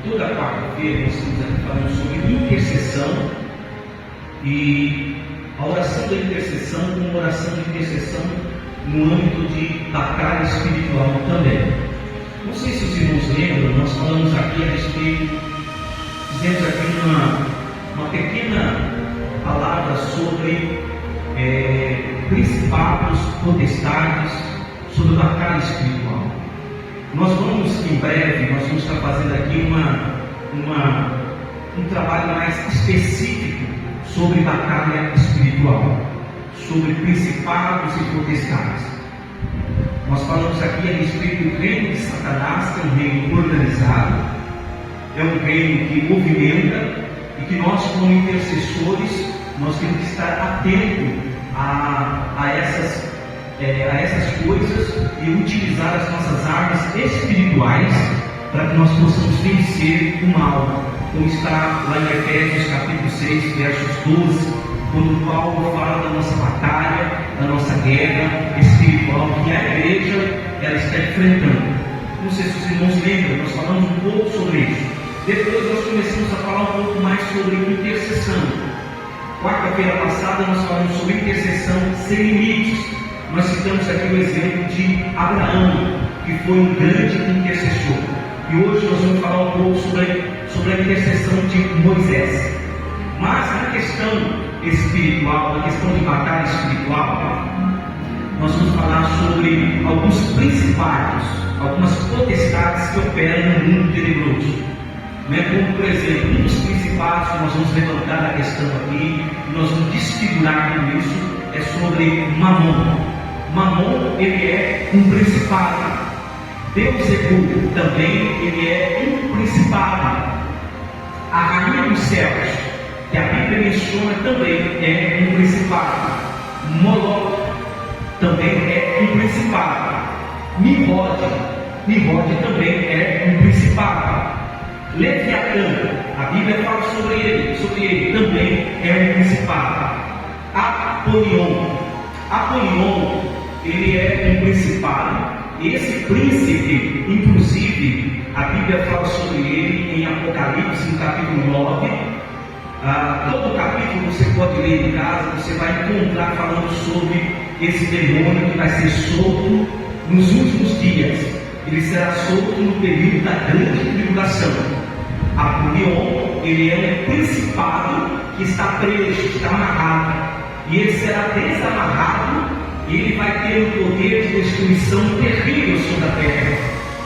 Toda quarta-feira nós estamos aqui falando sobre intercessão, e a oração da intercessão como uma oração de intercessão no âmbito de batalha espiritual também. Não sei se os irmãos lembram, nós falamos aqui a respeito, fizemos aqui uma pequena palavra sobre principados, potestades, sobre batalha espiritual. Nós vamos, em breve, nós vamos estar fazendo aqui um trabalho mais específico sobre batalha espiritual, sobre principados e potestades. Nós falamos aqui a respeito do reino de Satanás, que é um reino organizado, é um reino que movimenta, e que nós, como intercessores, nós temos que estar atentos a essas coisas e utilizar as nossas armas espirituais para que nós possamos vencer o mal, como está lá em Efésios capítulo 6, versos 12, quando Paulo fala da nossa batalha, da nossa guerra espiritual que a igreja ela está enfrentando. Não sei se os irmãos lembram, nós falamos um pouco sobre isso. Depois nós começamos a falar um pouco mais sobre intercessão. Quarta-feira passada nós falamos sobre intercessão sem limites. Nós citamos aqui o exemplo de Abraão, que foi um grande intercessor. E hoje nós vamos falar um pouco sobre a intercessão de Moisés. Mas na questão espiritual, na questão de batalha espiritual, nós vamos falar sobre alguns principados, algumas potestades que operam no mundo tenebroso. Como, por exemplo, um dos principados que nós vamos levantar a questão aqui, e nós vamos desfigurar com isso, é sobre Mamon. Mamon, ele é um principado. Beelzebul também, ele é um principado. A rainha dos céus, que a Bíblia menciona, também é um principado. Moloch também é um principado. Nimrod também é um principado. Leviatã, a Bíblia fala sobre ele também é um principado. Apolion, ele é um principado. Esse príncipe, inclusive, a Bíblia fala sobre ele em Apocalipse, no capítulo 9. Todo o capítulo você pode ler em casa, você vai encontrar falando sobre esse demônio que vai ser solto nos últimos dias. Ele será solto no período da grande tribulação. Apolion, ele é um principado que está preso, está amarrado, e ele será desamarrado, e ele vai ter um poder de destruição terrível sobre a terra.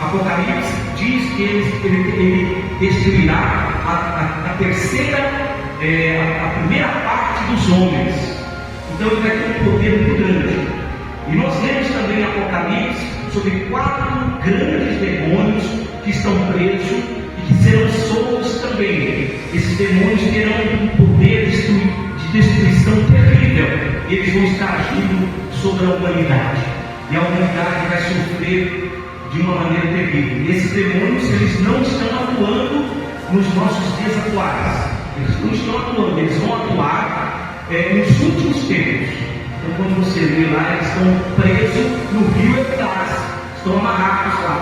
Apocalipse diz que ele destruirá a primeira parte dos homens. Então ele vai ter um poder muito grande. E nós lemos também em Apocalipse sobre 4 grandes demônios que estão presos e que serão soltos também. Esses demônios terão um poder de destruição terrível. Eles vão estar agindo sobre a humanidade, e a humanidade vai sofrer de uma maneira terrível. Esses demônios, eles não estão atuando nos nossos dias atuais. Eles não estão atuando, eles vão atuar nos últimos tempos. Então, quando você vê lá, eles estão presos no rio Eufrates, estão amarrados lá.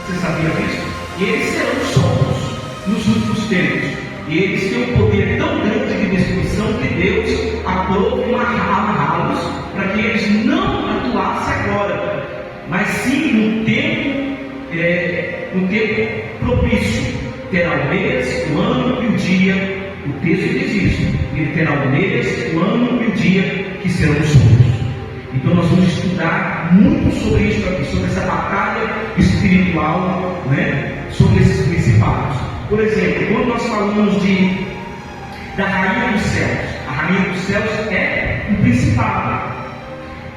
Você sabia disso? E eles serão soltos nos últimos tempos. E eles têm um poder tão grande de destruição que Deus aprova amarrá-los para que eles não atuassem agora, mas sim no tempo propício. Terá o mês, o ano e o dia. O texto diz isso. Ele terá o mês, o ano e o dia que serão soltos. Então nós vamos estudar muito sobre isso aqui, sobre essa batalha espiritual, sobre esses principados. Por exemplo, quando nós falamos da rainha dos céus, a rainha dos céus é um principado.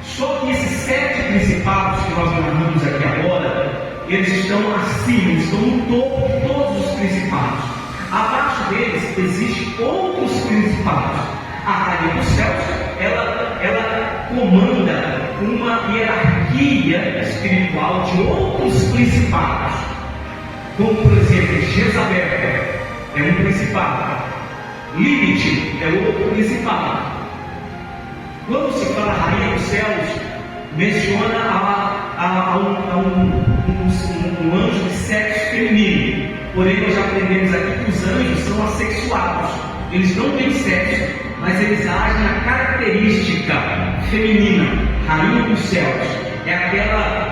Só que esses 7 principados que nós analisamos aqui agora, eles estão acima, eles estão no topo de todos os principados. Abaixo deles existem outros principados. A rainha dos céus, ela comanda uma hierarquia espiritual de outros principados. Como, por exemplo, Jezabel é um principado, Lilith é outro principado. Quando se fala rainha dos céus, menciona a um anjo de sexo feminino. Porém, nós já aprendemos aqui que os anjos são assexuados. Eles não têm sexo, mas eles agem na característica feminina, rainha dos céus. É aquela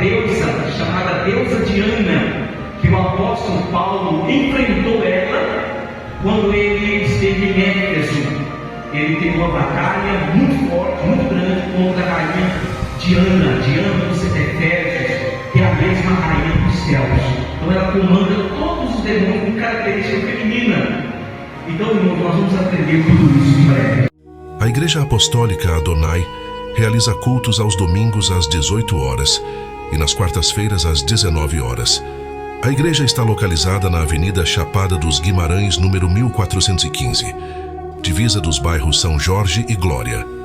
deusa, chamada deusa Diana, que o apóstolo Paulo enfrentou ela quando ele esteve em Éfeso. Ele teve uma batalha muito forte, muito grande contra a rainha Diana dos Efésios, que é a mesma rainha dos céus. Então ela comanda todos os demônios com característica feminina. Então, irmãos, nós vamos aprender tudo isso em breve. A Igreja Apostólica Adonai realiza cultos aos domingos às 18 horas e nas quartas-feiras às 19 horas. A igreja está localizada na Avenida Chapada dos Guimarães, número 1415, divisa dos bairros São Jorge e Glória.